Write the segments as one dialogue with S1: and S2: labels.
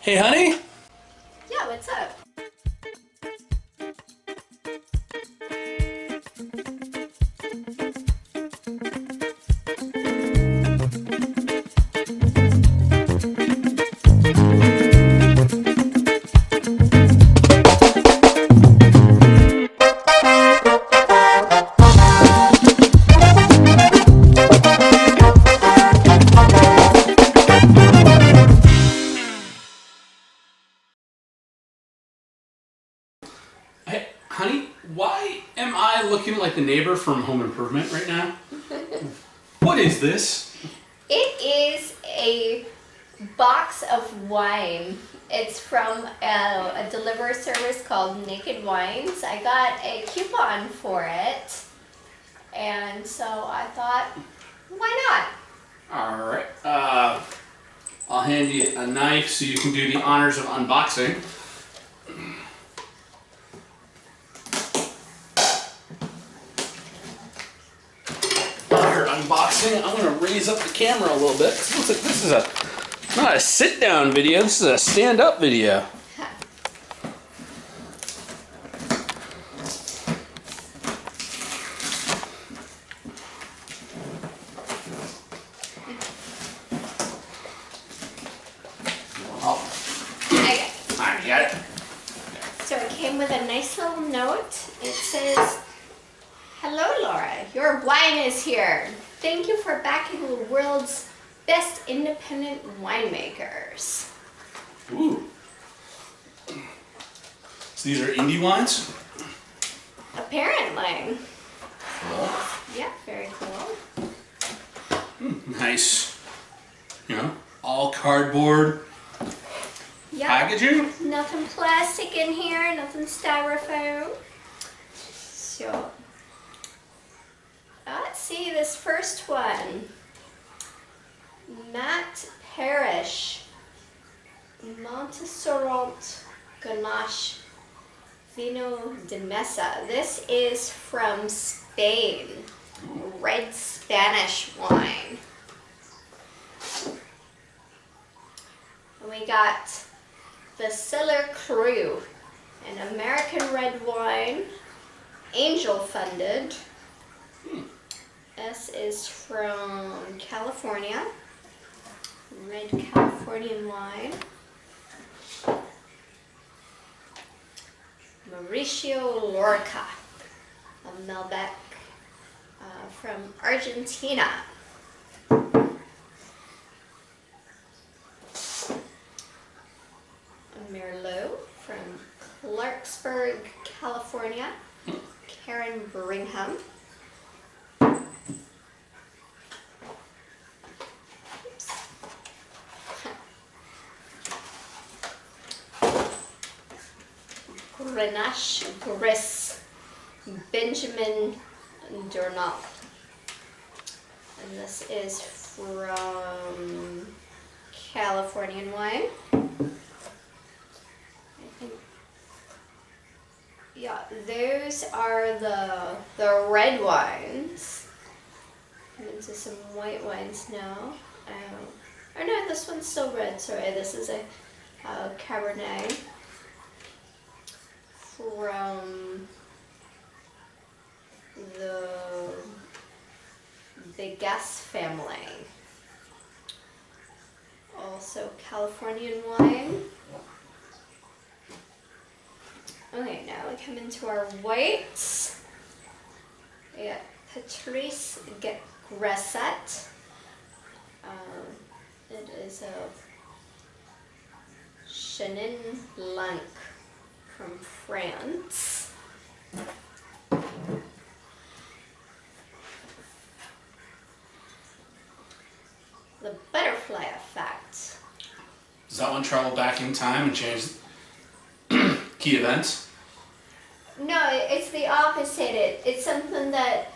S1: Hey, honey?
S2: Yeah, what's up?
S1: Hey, honey, why am I looking like the neighbor from Home Improvement right now? What is this?
S2: It is a box of wine. It's from a delivery service called Naked Wines. I got a coupon for it, and so I thought, why not?
S1: Alright, I'll hand you a knife so you can do the honors of unboxing. While unboxing, I'm going to raise up the camera a little bit. It looks like this is not a sit-down video, this is a stand-up video. I got it.
S2: So it came with a nice little note. It says, "Hello Laura, your wine is here. Thank you for backing the world's best independent winemakers."
S1: Ooh. So these are indie wines?
S2: Apparently.
S1: Cool.
S2: Yeah, very cool.
S1: Nice. You know, all cardboard
S2: Yeah.
S1: packaging.
S2: Nothing plastic in here, nothing styrofoam. So, let's see this first one. Matt Parrish, Montserrat Ganache, Vino de Mesa. This is from Spain. Red Spanish wine. And we got the Cellar Cru, an American red wine, angel funded. This is from California, red Californian wine. Mauricio Lorca, a Malbec from Argentina. Merlot from Clarksburg, California. Karen Bringham. Oops. Grenache Gris, Benjamin Dornall. And this is from Californian wine. Yeah, those are the red wines. I'm into some white wines now. Oh no, this one's still red. Sorry, this is a Cabernet from the Guest family. Also Californian wine. Okay, now we come into our whites. We got Patrice Grasset. It is a Chenin Blanc from France. The Butterfly Effect.
S1: Does that one travel back in time and change key events?
S2: No, it's the opposite. It's something that,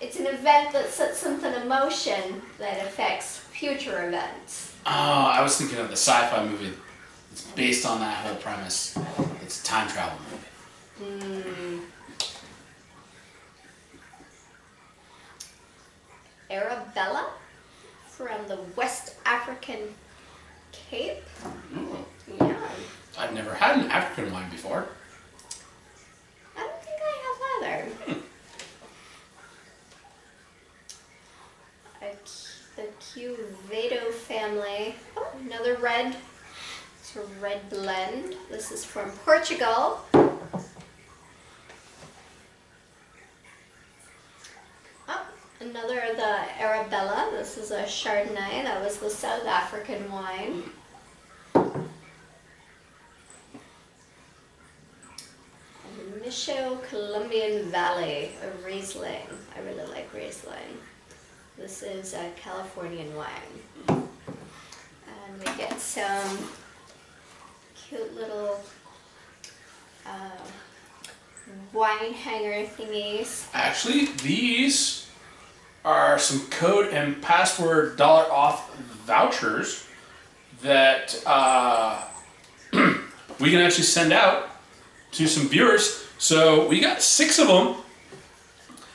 S2: it's an event that sets something in motion that affects future events.
S1: Oh, I was thinking of the sci-fi movie. It's based on that whole premise. It's a time travel movie.
S2: Arabella from the West African Cape.
S1: Oh.
S2: Yeah.
S1: I've never had an African wine before.
S2: I don't think I have either. The Cuveto family. Oh, another red. It's a red blend. This is from Portugal. Oh, another of the Arabella. This is a Chardonnay. That was the South African wine. Micho Colombian Valley, a Riesling. I really like Riesling. This is a Californian wine. And we get some cute little wine hanger thingies.
S1: Actually, these are some code and password dollar off vouchers that we can actually send out to some viewers. So we got 6 of them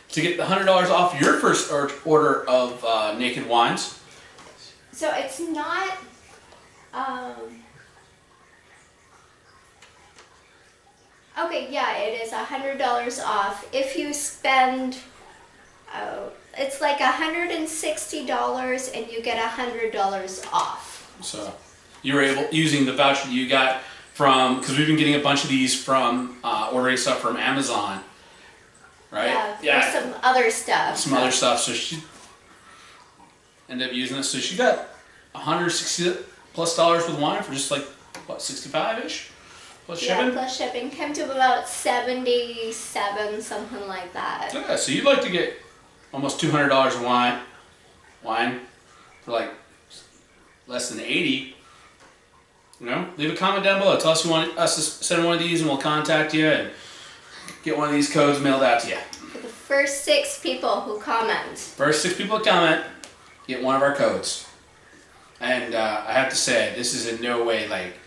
S1: to get the $100 off your first order of Naked Wines.
S2: So it's not, okay, yeah, it is $100 off if you spend, it's like $160 and you get $100 off.
S1: So you were able, using the voucher that you got from, because we've been getting a bunch of these from ordering stuff from Amazon. Right?
S2: Yeah, for some other stuff.
S1: Some other stuff. So she ended up using this. So she got $160+ with wine for just like, what, 65-ish? Plus shipping?
S2: Yeah, plus shipping. Came to about 77, something like that.
S1: Yeah, so you'd like to get almost $200 of wine for like less than 80. You know, leave a comment down below. Tell us you want us to send one of these and we'll contact you and get one of these codes mailed out to you.
S2: For the first 6 people who comment.
S1: First 6 people to comment, get one of our codes. And I have to say, this is in no way like,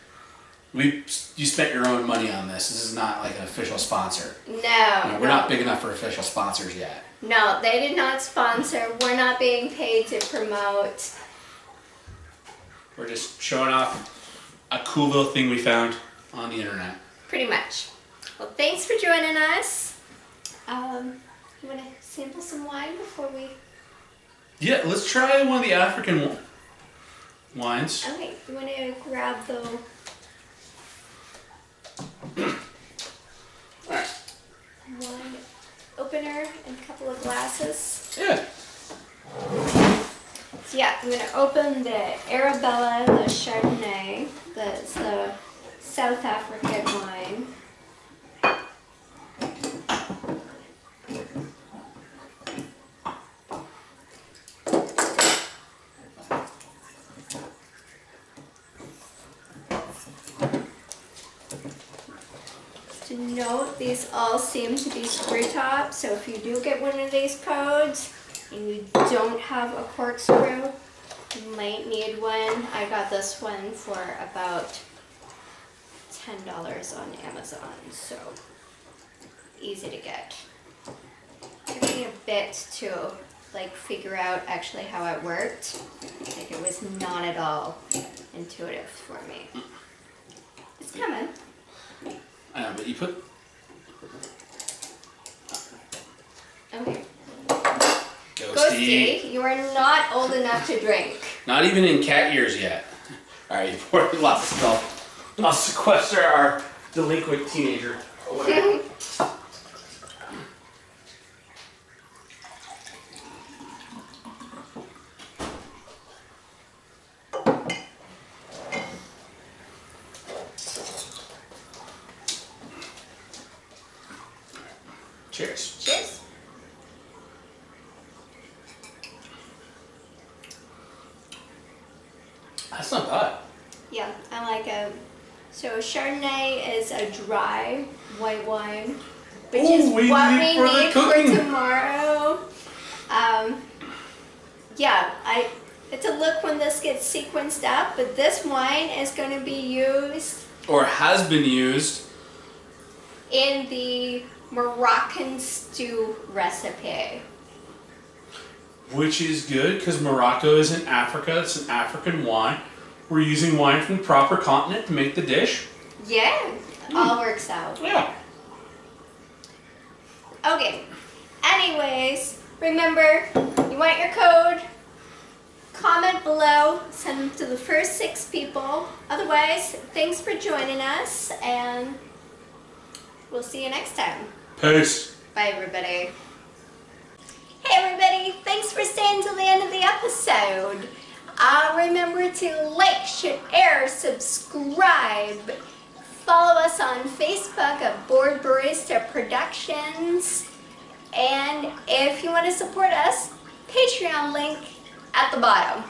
S1: you spent your own money on this. This is not like an official sponsor.
S2: No.
S1: We're not big enough for official sponsors yet.
S2: No, they did not sponsor. We're not being paid to promote.
S1: We're just showing off a cool little thing we found on the internet.
S2: Pretty much. Well, thanks for joining us. You want to sample some wine before we...
S1: Yeah, let's try one of the African wines.
S2: Okay, you want to grab the...
S1: Alright.
S2: wine opener and a couple of glasses.
S1: Yeah.
S2: So yeah, I'm going to open the Arabella, the Chardonnay. That's the South African wine. To note, these all seem to be screw top, so if you do get one of these codes and you don't have a corkscrew, you might need one. I got this one for about $10 on Amazon, so easy to get. It took me a bit to like figure out actually how it worked. Like it was not at all intuitive for me. It's coming.
S1: I know, but you put...
S2: Okay.
S1: Ghosty.
S2: Ghosty, you are not old enough to drink.
S1: Not even in cat years yet. Alright, you poured lots of stuff. I'll sequester our delinquent teenager away. Cheers.
S2: Cheers.
S1: That's not bad.
S2: Yeah, I like it. So Chardonnay is a dry white wine, which is what we need for tomorrow. Yeah, it's a look when this gets sequenced up, but this wine is going to be used,
S1: or has been used,
S2: in the Moroccan stew recipe.
S1: which is good because Morocco is in Africa. It's an African wine. We're using wine from the proper continent to make the dish.
S2: Yeah, all works out.
S1: Yeah.
S2: Okay, anyways, remember, you want your code, comment below, send them to the first 6 people. Otherwise, thanks for joining us, and we'll see you next time.
S1: Peace.
S2: Bye, everybody. Hey, everybody, thanks for staying till the end of the episode. Remember to like, share, subscribe. Follow us on Facebook at Board Barista Productions. And if you want to support us, Patreon link at the bottom.